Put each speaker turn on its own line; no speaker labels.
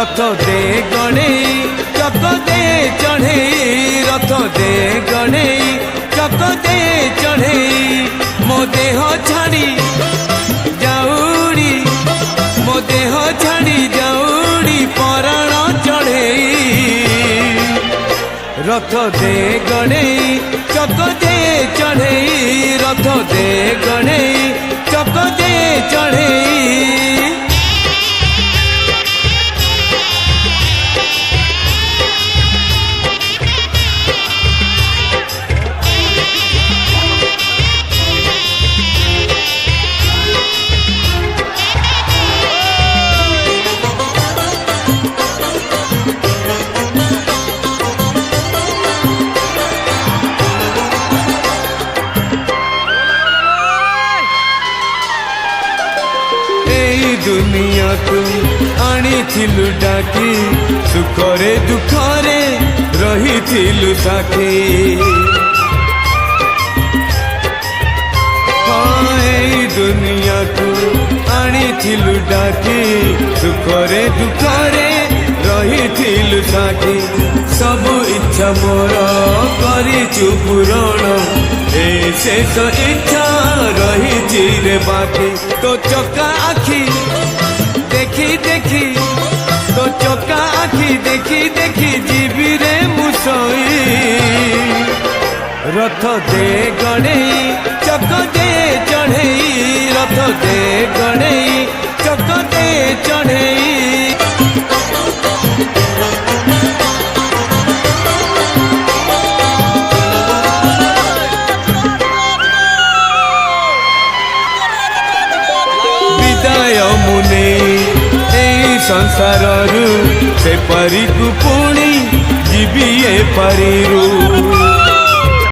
रथ दे गणे चक दे चढ़े रथ दे गणे चक दे चढ़े मो देह छाड़ी जाऊड़ी मो देह छाड़ी जाऊड़ी पराण चढ़े रथ दे गणे चक दे चढ़े रथ दे गणे चक दे चढ़े दुनिया को आनी थिलु डाकी सुखरे दुखरे रही थिलु साथी दुनिया को आनी थिलु डाकी सुखरे दुखरे रही थिलु साथी सब इच्छा मोर करिचु पूरण ए शेष इच्छा रही रे बाकी तो चका आखी देखी देखी तो चका आखी देखी देखी जीवी रे मुसई रथ दे गणे चक दे चढ़े रथ दे गणे चक दे चढ़े मुने संसार से परी को पुणी जीवी ए परी